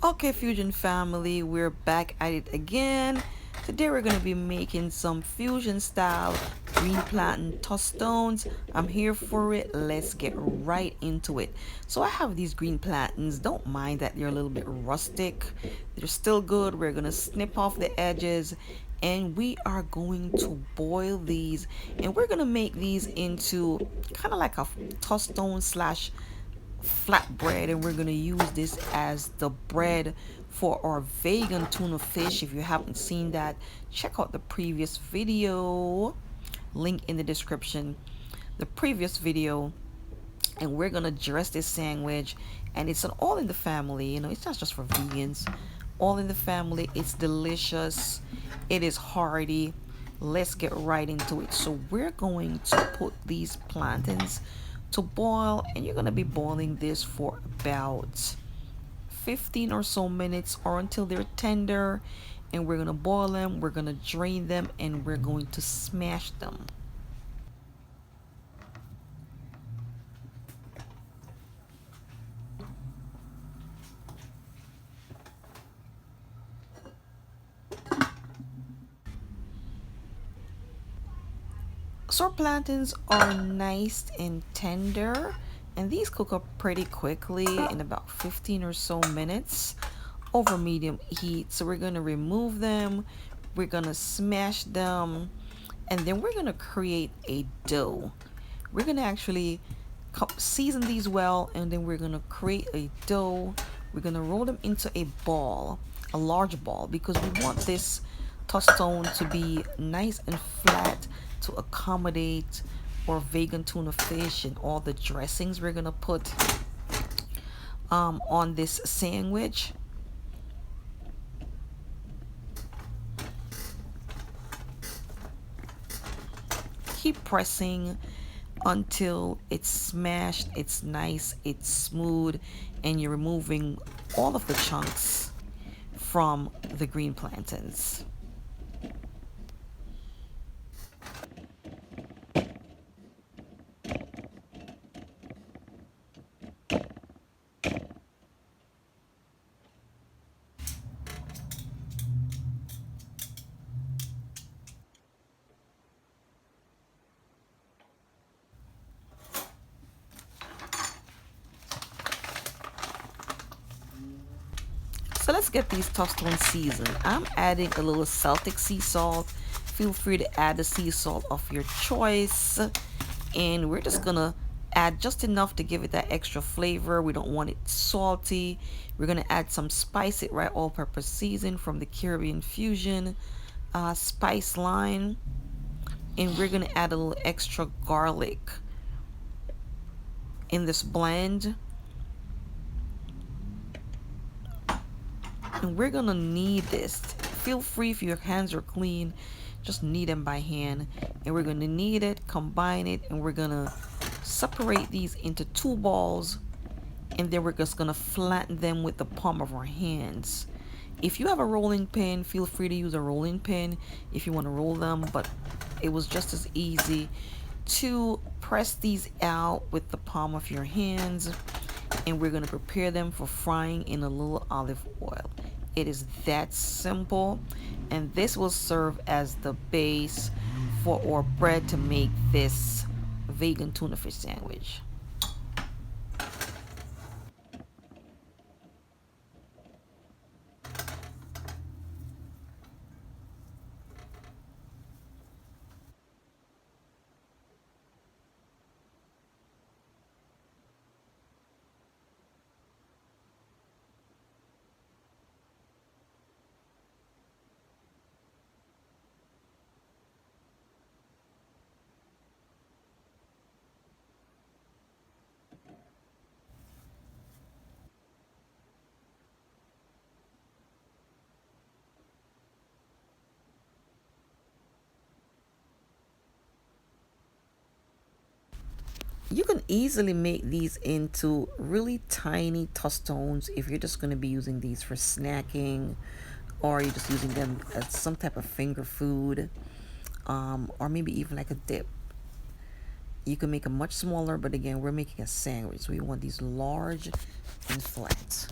Okay, Fusion family, we're back at it again. Today we're going to be making some fusion style green plantain tostones. I'm here for it. Let's get right into it. So I have these green plantains. Don't mind that they're a little bit rustic. They're still good. We're going to snip off the edges and we are going to boil these, and we're going to make these into kind of like a tostone slash flatbread, and we're going to use this as the bread for our vegan tuna fish. If you haven't seen that, check out the previous video, link in the description, the previous video. And we're gonna dress this sandwich, and it's an all in the family, you know, it's not just for vegans, all in the family. It's delicious, it is hearty. Let's get right into it. So we're going to put these plantains to boil, and you're gonna be boiling this for about 15 or so minutes, or until they're tender. And we're gonna boil them, we're gonna drain them, and we're going to smash them. So plantains are nice and tender, and these cook up pretty quickly in about 15 or so minutes over medium heat. So we're going to remove them, we're going to smash them, and then we're going to create a dough. We're going to actually season these well, and then we're going to create a dough. We're going to roll them into a ball, a large ball, because we want this tostone to be nice and flat to accommodate our vegan tuna fish and all the dressings we're gonna put on this sandwich. Keep pressing until it's smashed, it's nice, it's smooth, and you're removing all of the chunks from the green plantains. So let's get these tostones seasoned. I'm adding a little Celtic sea salt. Feel free to add the sea salt of your choice. And we're just gonna add just enough to give it that extra flavor. We don't want it salty. We're gonna add some spice it right, all-purpose season from the Caribbean Fusion spice line. And we're gonna add a little extra garlic in this blend. And we're gonna knead this. Feel free, if your hands are clean, just knead them by hand. And we're gonna knead it, combine it, and we're gonna separate these into two balls, and then we're just gonna flatten them with the palm of our hands. If you have a rolling pin, feel free to use a rolling pin if you want to roll them, but it was just as easy to press these out with the palm of your hands. And we're going to prepare them for frying in a little olive oil. It is that simple, and this will serve as the base for our bread to make this vegan tuna fish sandwich. You can easily make these into really tiny tostones if you're just going to be using these for snacking, or you're just using them as some type of finger food, or maybe even like a dip. You can make them much smaller, but again, we're making a sandwich, so we want these large and flat.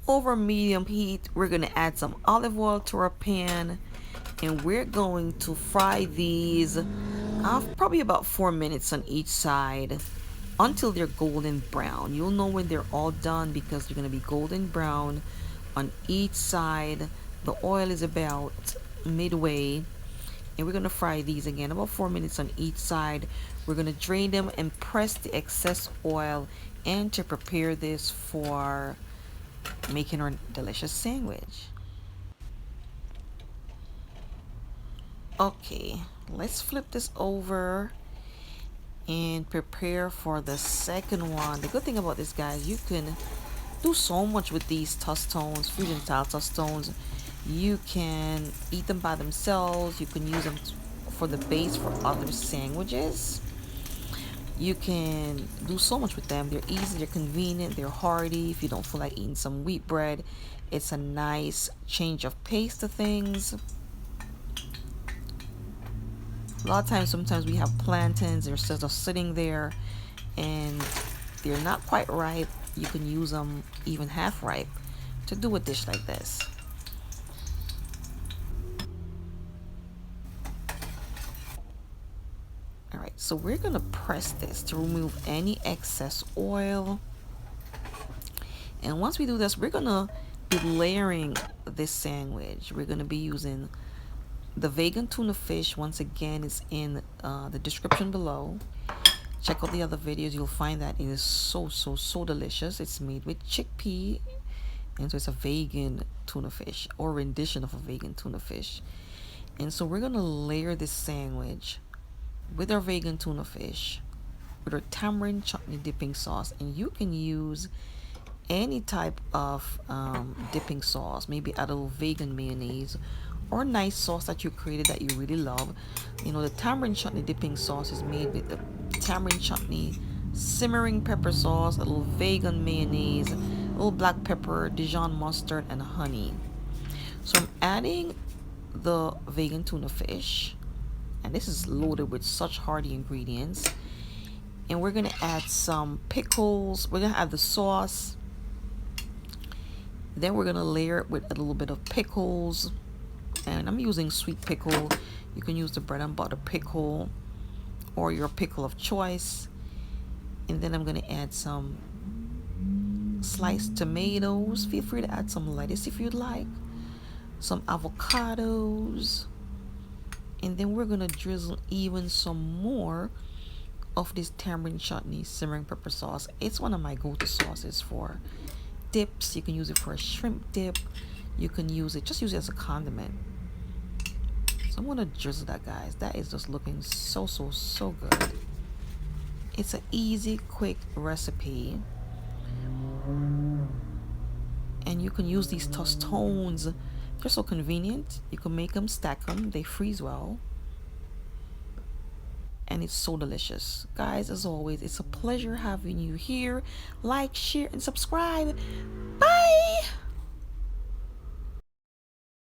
Over medium heat, we're gonna add some olive oil to our pan, and we're going to fry these probably about 4 minutes on each side until they're golden brown. You'll know when they're all done because they're gonna be golden brown on each side. The oil is about midway, and we're gonna fry these again about 4 minutes on each side. We're gonna drain them and press the excess oil and to prepare this for making our delicious sandwich. Okay, let's flip this over and prepare for the second one. The good thing about this, guys, you can do so much with these tostones, fusion style tostones. You can eat them by themselves. You can use them for the base for other sandwiches. You can do so much with them. They're easy, they're convenient, they're hearty. If you don't feel like eating some wheat bread, it's a nice change of pace to things. A lot of times, sometimes we have plantains, they're just sitting there and they're not quite ripe. You can use them even half ripe to do a dish like this. Alright, so we're gonna press this to remove any excess oil. And once we do this, we're gonna be layering this sandwich. We're gonna be using the vegan tuna fish. Once again, is in the description below. Check out the other videos. You'll find that it is so delicious. It's made with chickpea, and so it's a vegan tuna fish, or rendition of a vegan tuna fish. And so we're gonna layer this sandwich with our vegan tuna fish with our tamarind chutney dipping sauce. And you can use any type of dipping sauce. Maybe add a little vegan mayonnaise or a nice sauce that you created that you really love. You know, the tamarind chutney dipping sauce is made with the tamarind chutney, simmering pepper sauce, a little vegan mayonnaise, a little black pepper, Dijon mustard, and honey. So I'm adding the vegan tuna fish, and this is loaded with such hearty ingredients. And we're gonna add some pickles. We're gonna add the sauce. Then we're gonna layer it with a little bit of pickles. And I'm using sweet pickle. You can use the bread and butter pickle or your pickle of choice. And then I'm gonna add some sliced tomatoes. Feel free to add some lettuce if you'd like. Some avocados. And then we're gonna drizzle even some more of this tamarind chutney simmering pepper sauce. It's one of my go-to sauces for dips. You can use it for a shrimp dip. You can use it, just use it as a condiment. So I'm gonna drizzle that, guys. That is just looking so good. It's an easy, quick recipe. And you can use these tostones. They're so convenient. You can make them, stack them, they freeze well. And it's so delicious. Guys, as always, it's a pleasure having you here. Like, share, and subscribe. Bye!